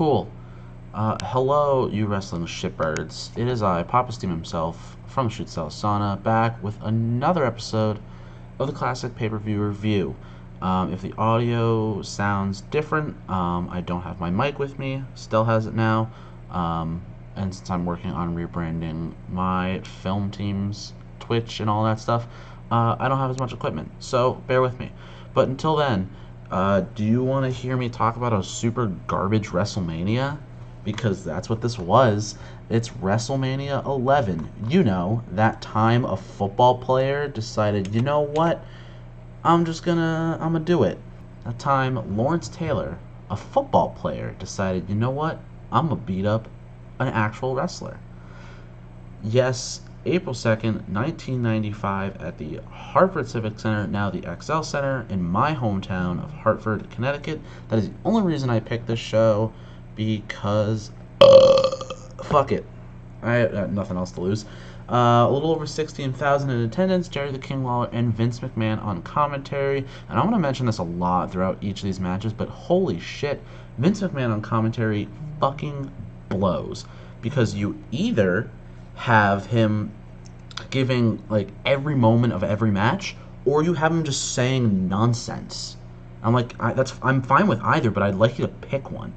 Cool. Hello, you wrestling shitbirds. It is I, Papa Steam himself, from the Stel Sauna, back with another episode of the Classic Pay-Per-View Review. If the audio sounds different, I don't have my mic with me. Stel has it now. And since I'm working on rebranding my film teams, Twitch, and all that stuff, I don't have as much equipment. So, bear with me. But until then, do you want to hear me talk about a super garbage WrestleMania? Because that's what this was. It's WrestleMania 11. You know, that time a football player decided, you know what? I'm gonna do it. That time Lawrence Taylor, a football player, decided, you know what? I'm gonna beat up an actual wrestler. Yes, April 2nd, 1995, at the Hartford Civic Center, now the XL Center, in my hometown of Hartford, Connecticut. That is the only reason I picked this show, because fuck it. I have nothing else to lose. A little over 16,000 in attendance, Jerry the King Lawler and Vince McMahon on commentary. And I'm going to mention this a lot throughout each of these matches, but holy shit, Vince McMahon on commentary fucking blows. Because you either have him giving like every moment of every match, or you have him just saying nonsense. I'm like, I'm fine with either, but I'd like you to pick one.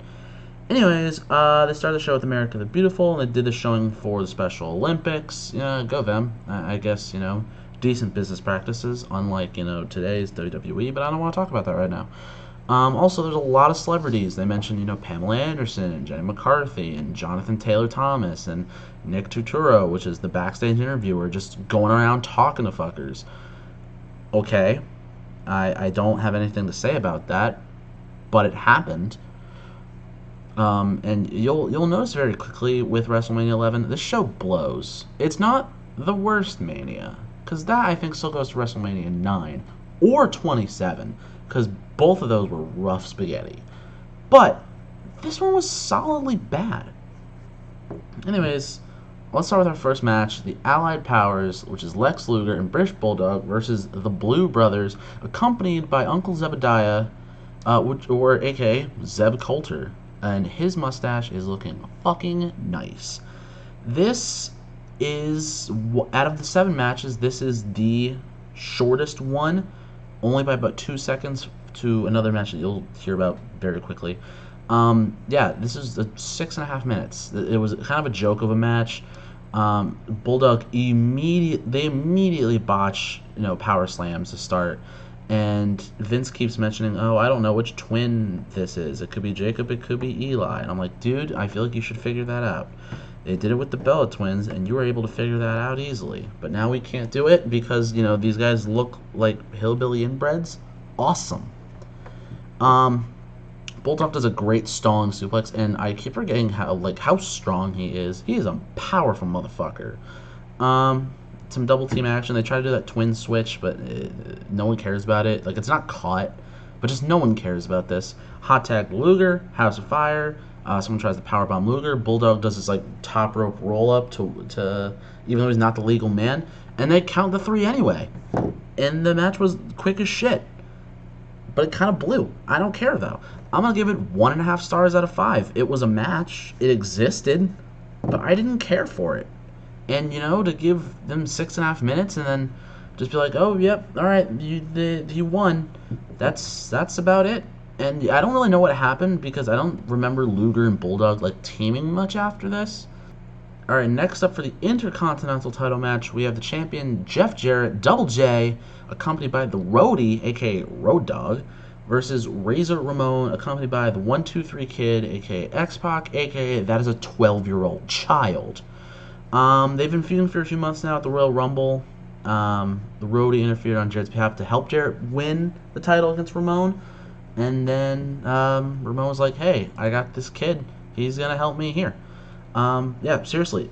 Anyways, they started the show with America the Beautiful, and they did the showing for the Special Olympics. Go them. I guess, decent business practices, unlike, today's WWE, but I don't want to talk about that right now. Also, there's a lot of celebrities. They mentioned, Pamela Anderson and Jenny McCarthy and Jonathan Taylor Thomas and Nick Turturro, which is the backstage interviewer, just going around talking to fuckers. Okay, I don't have anything to say about that, but it happened. And you'll notice very quickly with WrestleMania 11, this show blows. It's not the worst Mania, because that I think still goes to WrestleMania 9 or 27, because both of those were rough spaghetti. But this one was solidly bad. Anyways, let's start with our first match, the Allied Powers, which is Lex Luger and British Bulldog versus the Blue Brothers, accompanied by Uncle Zebediah, or aka Zeb Coulter. And his mustache is looking fucking nice. This is, out of the 7 matches, this is the shortest one, only by about 2 seconds to another match that you'll hear about very quickly. This is 6.5 minutes. It was kind of a joke of a match. Bulldog immediately botch, power slams to start. And Vince keeps mentioning, I don't know which twin this is. It could be Jacob, it could be Eli. And I'm like, dude, I feel like you should figure that out. They did it with the Bella twins, and you were able to figure that out easily. But now we can't do it because, these guys look like hillbilly inbreds. Awesome. Bulldog does a great stalling suplex, and I keep forgetting how strong he is. He is a powerful motherfucker. Some double team action. They try to do that twin switch, but no one cares about it. It's not caught, but just no one cares about this. Hot tag Luger, House of Fire. Someone tries to powerbomb Luger. Bulldog does this top rope roll up to even though he's not the legal man, and they count the 3 anyway. And the match was quick as shit, but it kind of blew. I don't care though. I'm gonna give it 1.5 stars out of 5. It was a match. It existed, but I didn't care for it. And, to give them 6.5 minutes and then just be like, oh, yep, all right, you won. That's about it. And I don't really know what happened because I don't remember Luger and Bulldog, teaming much after this. All right, next up for the Intercontinental title match, we have the champion Jeff Jarrett, Double J, accompanied by the Roadie, a.k.a. Road Dogg, versus Razor Ramon, accompanied by the 1-2-3 Kid, a.k.a. X-Pac, a.k.a. that is a 12-year-old child. They've been feuding for a few months now at the Royal Rumble. The Roadie interfered on Jarrett's behalf to help Jarrett win the title against Ramon. And then Ramon was like, hey, I got this kid. He's going to help me here. Seriously.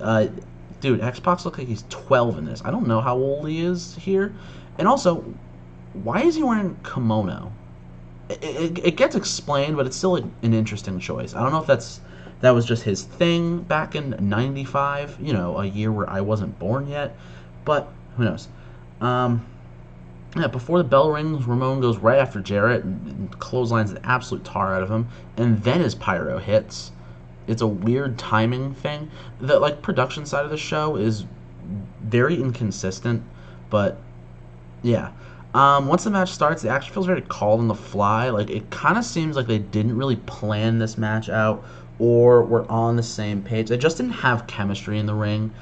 Dude, X-Pac looks like he's 12 in this. I don't know how old he is here. And also, why is he wearing kimono? It gets explained, but it's still an interesting choice. I don't know if that was just his thing back in 95, a year where I wasn't born yet, but who knows. Before the bell rings, Ramon goes right after Jarrett and clotheslines an absolute tar out of him, and then his pyro hits. it's a weird timing thing. The like production side of the show is very inconsistent, but yeah. Once the match starts, it actually feels very called on the fly. Like it kind of seems like they didn't really plan this match out or were on the same page. They just didn't have chemistry in the ring.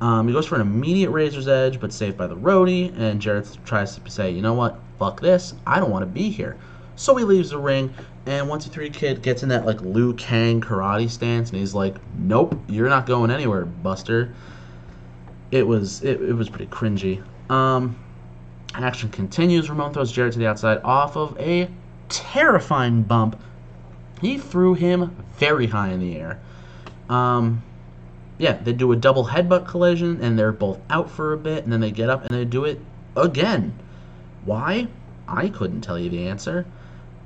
He goes for an immediate Razor's Edge, but saved by the roadie, and Jarrett tries to say, you know what, fuck this, I don't want to be here. So he leaves the ring, and 1-2-3 Kid gets in that like Liu Kang karate stance, and he's like, nope, you're not going anywhere, Buster. It was pretty cringy. Action continues. Ramon throws Jarrett to the outside off of a terrifying bump. He threw him very high in the air. Yeah, they do a double headbutt collision, and they're both out for a bit, and then they get up and they do it again. Why? I couldn't tell you the answer.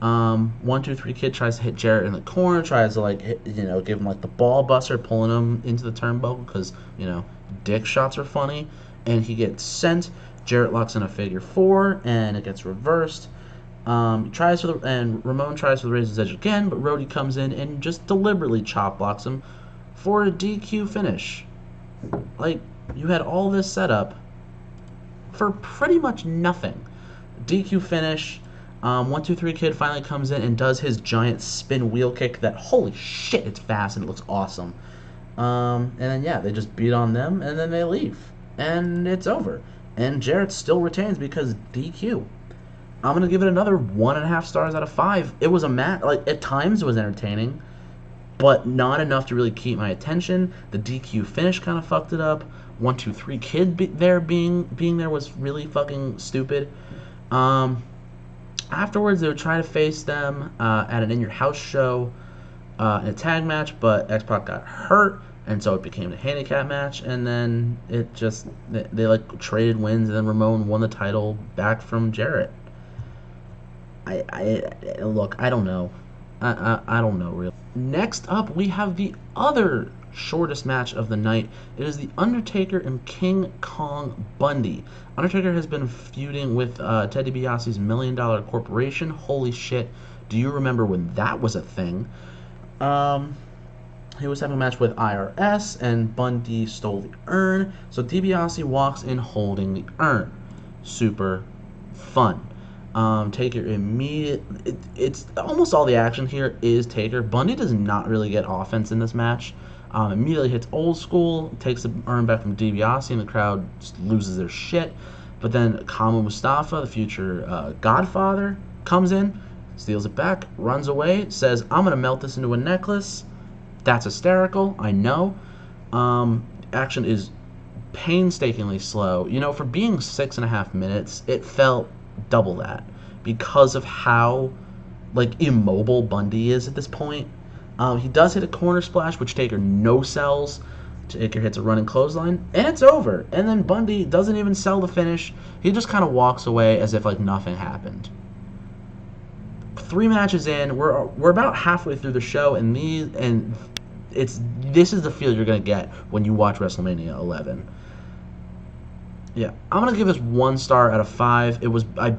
1-2-3 Kid tries to hit Jarrett in the corner, tries to like hit, give him like the ball buster, pulling him into the turnbuckle because dick shots are funny, and he gets sent. Jarrett locks in a figure 4, and it gets reversed. Ramon tries for the Razor's Edge again, but Rhodey comes in and just deliberately chop blocks him for a DQ finish. Like, you had all this set up for pretty much nothing. DQ finish. 1-2-3 Kid finally comes in and does his giant spin wheel kick that, holy shit, it's fast and it looks awesome. And then, yeah, they just beat on them, and then they leave. And it's over. And Jarrett still retains because DQ. I'm going to give it another 1.5 stars out of 5. It was a match. Like, at times it was entertaining, but not enough to really keep my attention. The DQ finish kind of fucked it up. 1-2-3 Kid being there was really fucking stupid. Afterwards, they would try to face them at an in-your-house show in a tag match, but X-Pac got hurt, and so it became a handicap match, and then it just, they like traded wins, and then Ramon won the title back from Jarrett. Look, I don't know. I don't know, really. Next up, we have the other shortest match of the night. It is The Undertaker and King Kong Bundy. Undertaker has been feuding with Ted DiBiase's $1 Million Corporation. Holy shit. Do you remember when that was a thing? He was having a match with IRS, and Bundy stole the urn. So DiBiase walks in holding the urn. Super fun. Taker it's almost all the action here is Taker. Bundy does not really get offense in this match. Immediately hits Old School, takes the urn back from DiBiase, and the crowd just loses their shit. But then Kama Mustafa, the future Godfather, comes in, steals it back, runs away, says, I'm going to melt this into a necklace. That's hysterical, I know. Action is painstakingly slow. For being 6.5 minutes, it felt double that because of how immobile Bundy is at this point. He does hit a corner splash, which Taker no sells. Taker hits a running clothesline, and it's over. And then Bundy doesn't even sell the finish. He just kind of walks away as if nothing happened. 3 matches in, we're about halfway through the show, and this is the feel you're gonna get when you watch WrestleMania 11. Yeah, I'm gonna give this 1 star out of 5. I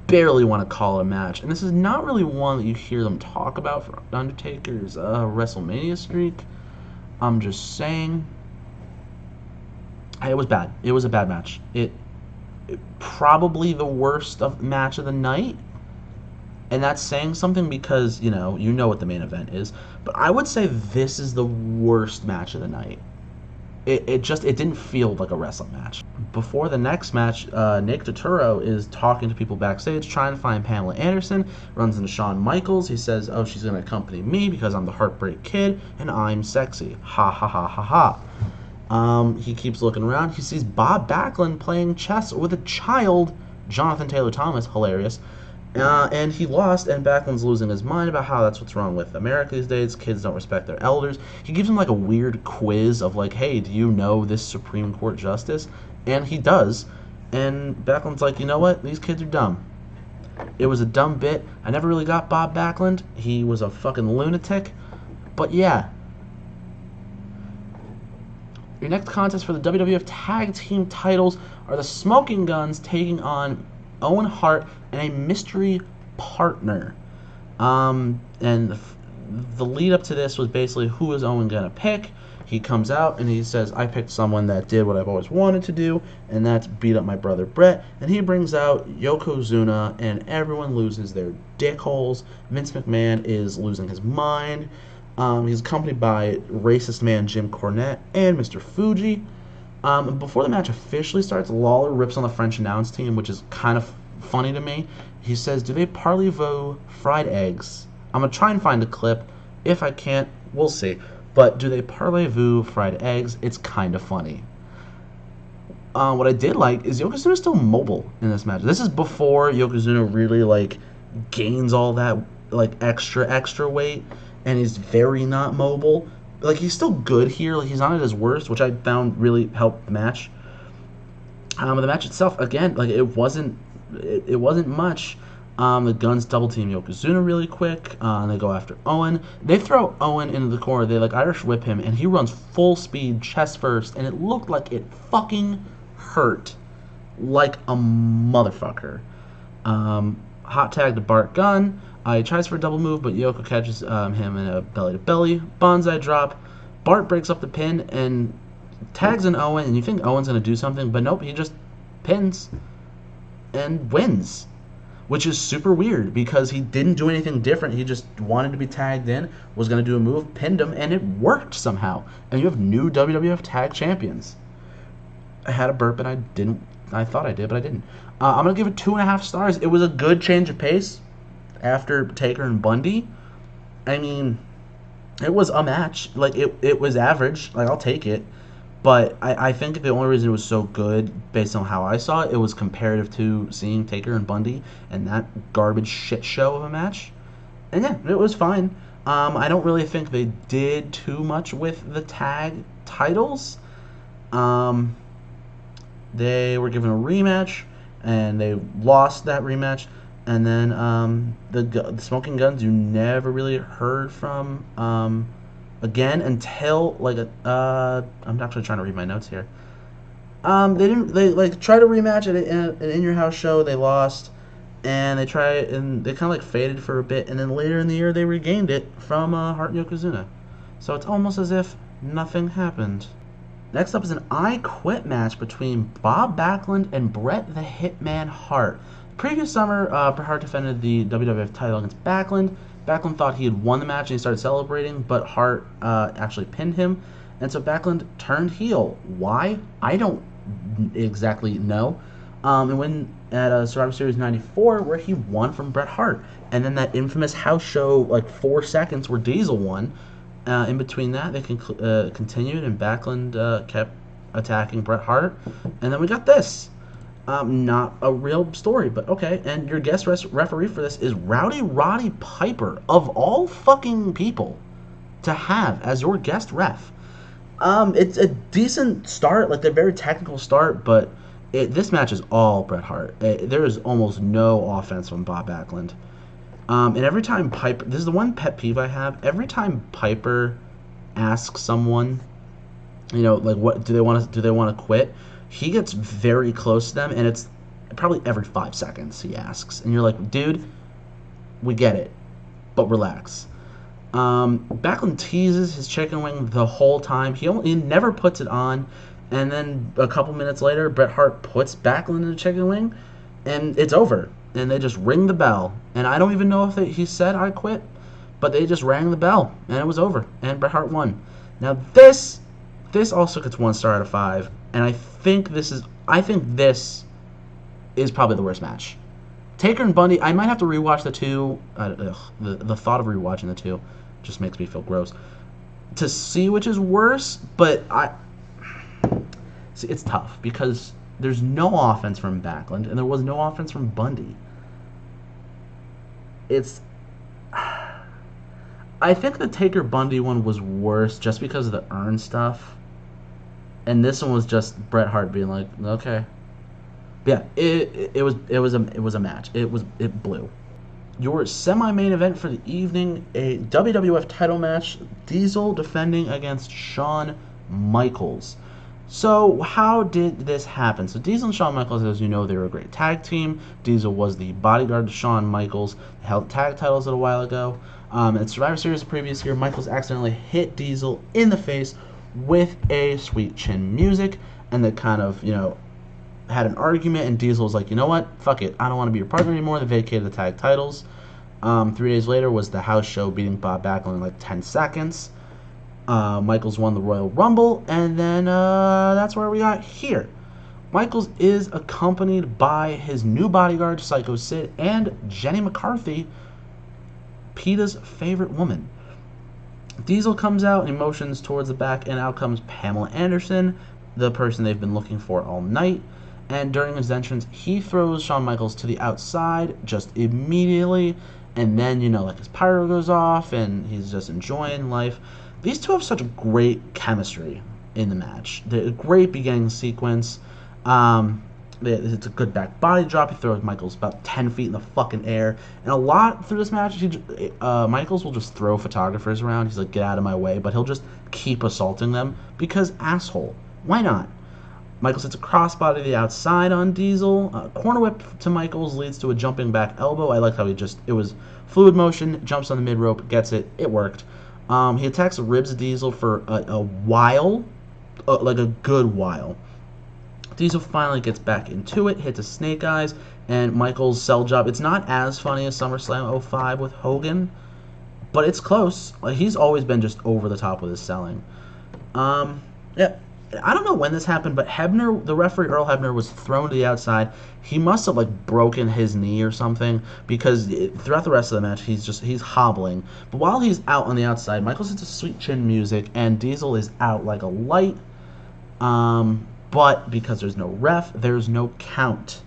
barely want to call it a match, and this is not really one that you hear them talk about for Undertaker's WrestleMania streak. I'm just saying, it was bad. It was a bad match. It probably the worst match of the night, and that's saying something because you know what the main event is. But I would say this is the worst match of the night. It didn't feel like a wrestling match. Before the next match, Nick Turturro is talking to people backstage, trying to find Pamela Anderson, runs into Shawn Michaels. He says, oh, she's going to accompany me because I'm the Heartbreak Kid, and I'm sexy. Ha ha ha ha ha. He keeps looking around. He sees Bob Backlund playing chess with a child, Jonathan Taylor Thomas, hilarious. And he lost, and Backlund's losing his mind about how that's what's wrong with America these days. Kids don't respect their elders. He gives him a weird quiz of hey, do you know this Supreme Court justice? And he does. And Backlund's like, you know what? These kids are dumb. It was a dumb bit. I never really got Bob Backlund. He was a fucking lunatic. But yeah. Your next contest for the WWF Tag Team titles are the Smoking Guns taking on Owen Hart and a mystery partner. And the lead up to this was basically who is Owen gonna pick. He comes out and he says, I picked someone that did what I've always wanted to do, and that's beat up my brother Brett. And he brings out Yokozuna, and everyone loses their dickholes. Vince McMahon is losing his mind. He's accompanied by racist man Jim Cornette and Mr. Fuji. Before the match officially starts, Lawler rips on the French announce team, which is kind of funny to me. He says, do they parlez-vous fried eggs? I'm going to try and find a clip. If I can't, we'll see. But do they parlez-vous fried eggs? It's kind of funny. What I did like is Yokozuna's still mobile in this match. This is before Yokozuna really, like, gains all that, like, extra weight, and he's very not mobile. Like, he's still good here. Like, he's not at his worst, which I found really helped the match. The match itself, again, like, it wasn't much. The Guns double team Yokozuna really quick. They go after Owen. They throw Owen into the corner. They like Irish whip him, and he runs full speed, chest first, and it looked like it fucking hurt like a motherfucker. Hot tag to Bart Gunn. He tries for a double move, but Yoko catches him in a belly to belly. Bonsai drop. Bart breaks up the pin and tags in Owen, and you think Owen's gonna do something, but nope, he just pins and wins. Which is super weird because he didn't do anything different. He just wanted to be tagged in, was going to do a move, pinned him, and it worked somehow. And you have new WWF Tag Champions. I had a burp and I thought I did, but I didn't. I'm going to give it 2.5 stars. It was a good change of pace after Taker and Bundy. I mean, it was a match. Like, it was average. Like, I'll take it. But I think the only reason it was so good, based on how I saw it, it was comparative to seeing Taker and Bundy and that garbage shit show of a match. And yeah, it was fine. I don't really think they did too much with the tag titles. They were given a rematch, and they lost that rematch. And then the Smoking Guns you never really heard from again until like I'm actually trying to read my notes here. They like tried a rematch at an In Your House show. They lost, and they kind of like faded for a bit, and then later in the year they regained it from Hart and Yokozuna. So it's almost as if nothing happened. Next up is an I Quit match between Bob Backlund and Bret the Hitman Hart. Previous summer, Bret Hart defended the WWF title against Backlund. Backlund thought he had won the match and he started celebrating, but Hart actually pinned him. And so Backlund turned heel. Why? I don't exactly know. And when at Survivor Series 94, where he won from Bret Hart. And then that infamous house show, like 4 seconds, where Diesel won. In between that, they continued, and Backlund kept attacking Bret Hart. And then we got this. Not a real story, but okay. And your guest referee for this is Rowdy Roddy Piper, of all fucking people to have as your guest ref. It's a decent start, like a very technical start, but this match is all Bret Hart. There is almost no offense from Bob Backlund. And every time Piper, this is the one pet peeve I have. Every time Piper asks someone, you know, like what do they want to quit? He gets very close to them, and it's probably every 5 seconds he asks. And you're like, dude, we get it, but relax. Backlund teases his chicken wing the whole time. He never puts it on. And then a couple minutes later, Bret Hart puts Backlund in the chicken wing, and it's over. And they just ring the bell. And I don't even know if he said I quit, but they just rang the bell, and it was over. And Bret Hart won. Now this also gets 1 star out of 5. And I think this is probably the worst match. Taker and Bundy, I might have to rewatch the two. The thought of rewatching the two just makes me feel gross. To see which is worse, but see, it's tough because there's no offense from Backlund, and there was no offense from Bundy. I think the Taker Bundy one was worse just because of the earn stuff. And this one was just Bret Hart being like, okay. But yeah, it was a match. It blew. Your semi-main event for the evening, a WWF title match, Diesel defending against Shawn Michaels. So how did this happen? So Diesel and Shawn Michaels, as you know, they were a great tag team. Diesel was the bodyguard to Shawn Michaels. They held tag titles a while ago. At Survivor Series the previous year, Michaels accidentally hit Diesel in the face with a Sweet Chin Music, and they kind of, had an argument, and Diesel was like, you know what, fuck it, I don't want to be your partner anymore. They vacated the tag titles. 3 days later was the house show, beating Bob Backlund in like 10 seconds. Michaels won the Royal Rumble, and then that's where we got here. Michaels is accompanied by his new bodyguard, Psycho Sid, and Jenny McCarthy, PETA's favorite woman. Diesel comes out and motions towards the back, and out comes Pamela Anderson, the person they've been looking for all night. And during his entrance, he throws Shawn Michaels to the outside just immediately, and then, his pyro goes off, and he's just enjoying life. These two have such great chemistry in the match. The great beginning sequence. It's a good back body drop. He throws Michaels about 10 feet in the fucking air. And a lot through this match, Michaels will just throw photographers around. He's like, get out of my way. But he'll just keep assaulting them because asshole. Why not? Michaels hits a crossbody to the outside on Diesel. Corner whip to Michaels leads to a jumping back elbow. I like how it was fluid motion, jumps on the mid rope, gets it. It worked. He attacks the ribs of Diesel for a while, like a good while. Diesel finally gets back into it, hits a snake eyes, and Michaels' sell job. It's not as funny as SummerSlam 05 with Hogan, but it's close. Like, he's always been just over the top with his selling. Yeah. I don't know when this happened, but Hebner, the referee Earl Hebner, was thrown to the outside. He must have broken his knee or something, because throughout the rest of the match he's hobbling. But while he's out on the outside, Michaels hits a Sweet Chin Music, and Diesel is out like a light. But because there's no ref, there's no count.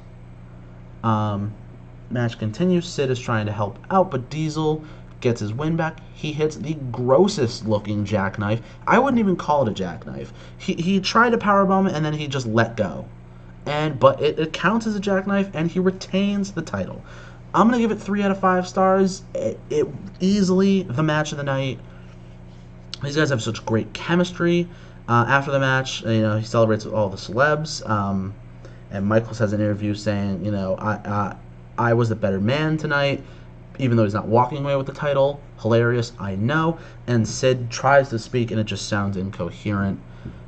Match continues. Sid is trying to help out, but Diesel gets his win back. He hits the grossest looking jackknife. I wouldn't even call it a jackknife. He tried to powerbomb it, and then he just let go. But it counts as a jackknife, and he retains the title. I'm going to give it 3 out of 5 stars. It easily the match of the night. These guys have such great chemistry. After the match, he celebrates with all the celebs. And Michaels has an interview saying, I was the better man tonight, even though he's not walking away with the title. Hilarious, I know. And Sid tries to speak, and it just sounds incoherent.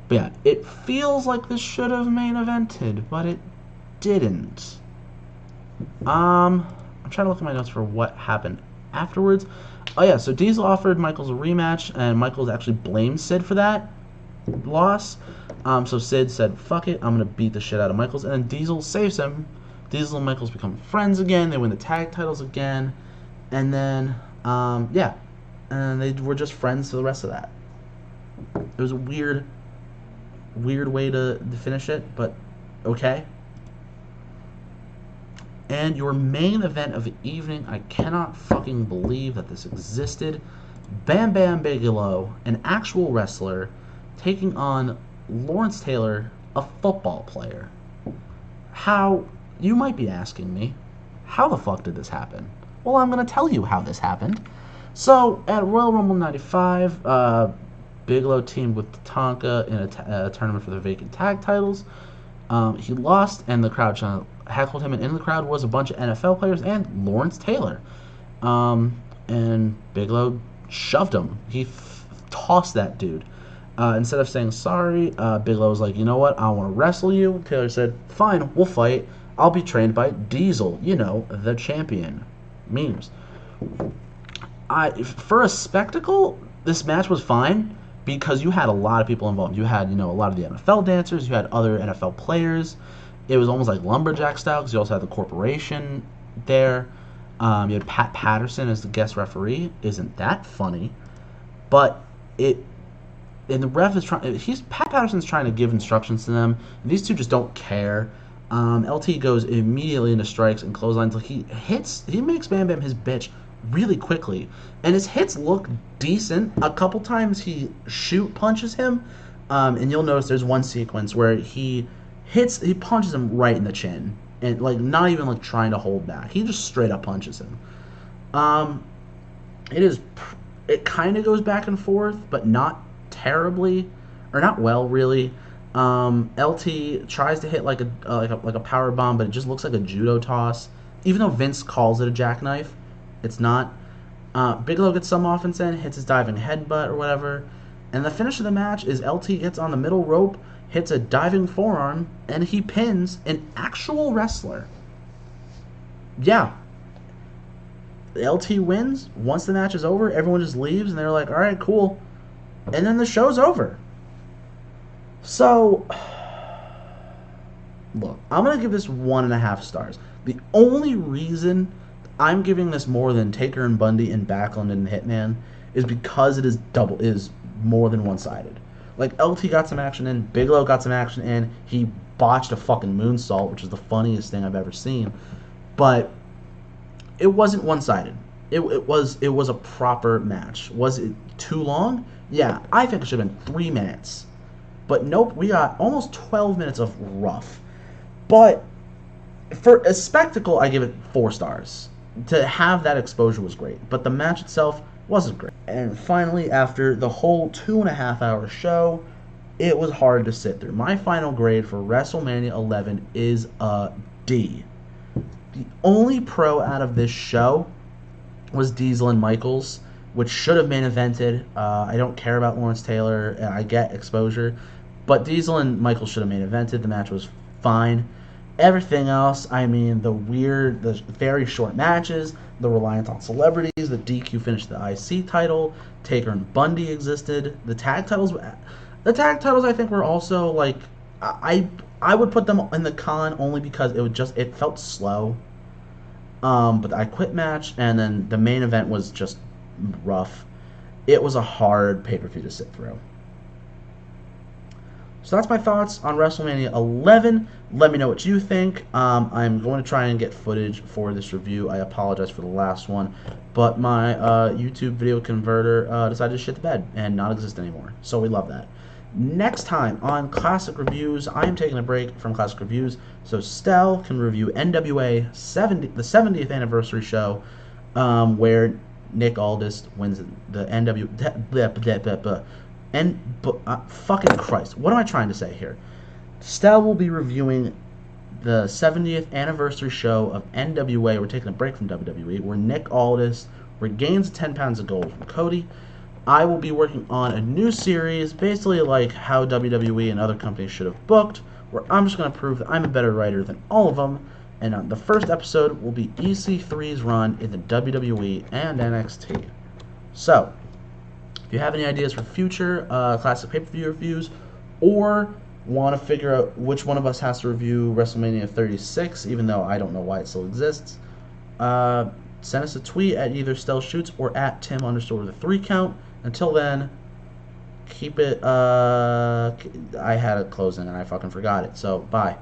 But yeah, it feels like this should have main evented, but it didn't. I'm trying to look at my notes for what happened afterwards. Oh yeah, so Diesel offered Michaels a rematch, and Michaels actually blamed Sid for that loss. So Sid said, fuck it, I'm going to beat the shit out of Michaels. And then Diesel saves him. Diesel and Michaels become friends again. They win the tag titles again. And then, yeah. And they were just friends for the rest of that. It was a weird way to finish it, but okay. And your main event of the evening, I cannot fucking believe that this existed. Bam Bam Bigelow, an actual wrestler, taking on Lawrence Taylor, a football player. How, you might be asking me, how the fuck did this happen? Well, I'm going to tell you how this happened. So, at Royal Rumble 95, Bigelow teamed with Tatanka in a tournament for the vacant tag titles. He lost, and the crowd heckled him, and in the crowd was a bunch of NFL players and Lawrence Taylor. And Bigelow shoved him. He tossed that dude. Instead of saying sorry, Bigelow was like, you know what, I want to wrestle you. Taylor said, fine, we'll fight. I'll be trained by Diesel, the champion. Memes. For a spectacle, this match was fine because you had a lot of people involved. You had, a lot of the NFL dancers. You had other NFL players. It was almost like lumberjack style because you also had the corporation there. You had Pat Patterson as the guest referee. Isn't that funny? But and the ref is trying. Pat Patterson's trying to give instructions to them. And these two just don't care. LT goes immediately into strikes and clotheslines. He makes Bam Bam his bitch really quickly, and his hits look decent. A couple times he punches him, and you'll notice there's one sequence where he punches him right in the chin, and not even trying to hold back. He just straight up punches him. It kind of goes back and forth, but not terribly, or not well really. LT tries to hit like a power bomb, but it just looks like a judo toss. Even though Vince calls it a jackknife, it's not. Bigelow gets some offense in, hits his diving headbutt or whatever. And the finish of the match is LT gets on the middle rope, hits a diving forearm, and he pins an actual wrestler. Yeah. LT wins. Once the match is over, everyone just leaves, and they're like, all right, cool. And then the show's over. So, look, I'm going to give this 1.5 stars. The only reason I'm giving this more than Taker and Bundy and Backlund and Hitman is because it is more than one-sided. Like, LT got some action in, Bigelow got some action in, he botched a fucking moonsault, which is the funniest thing I've ever seen. But it wasn't one-sided. It was a proper match. Was it too long? Yeah, I think it should have been 3 minutes. But nope, we got almost 12 minutes of rough. But for a spectacle, I give it 4 stars. To have that exposure was great, but the match itself wasn't great. And finally, after the whole 2.5-hour show, it was hard to sit through. My final grade for WrestleMania 11 is a D. The only pro out of this show was Diesel and Michaels, which should have main evented. I don't care about Lawrence Taylor. I get exposure. But Diesel and Michaels should have main evented. The match was fine. Everything else, I mean, the very short matches, the reliance on celebrities, the DQ finished the IC title, Taker and Bundy existed. The tag titles, I think, were also like, I would put them in the con only because it felt slow. But the I Quit match and then the main event was just rough. It was a hard pay-per-view to sit through. So that's my thoughts on WrestleMania 11. Let me know what you think. I'm going to try and get footage for this review. I apologize for the last one, but my YouTube video converter decided to shit the bed and not exist anymore. So we love that. Next time on Classic Reviews, I am taking a break from Classic Reviews so Stel can review NWA the 70th anniversary show, where Nick Aldis wins the fucking Christ, what am I trying to say here? Stel will be reviewing the 70th anniversary show of NWA. We're taking a break from WWE, where Nick Aldis regains 10 pounds of gold from Cody. I will be working on a new series, basically like how WWE and other companies should have booked, where I'm just going to prove that I'm a better writer than all of them. And the first episode will be EC3's run in the WWE and NXT. So, if you have any ideas for future classic pay-per-view reviews, or want to figure out which one of us has to review WrestleMania 36, even though I don't know why it still exists, send us a tweet at either Stel Shoots or at Tim_the3count. Until then, keep it. I had a closing and I fucking forgot it. So, bye.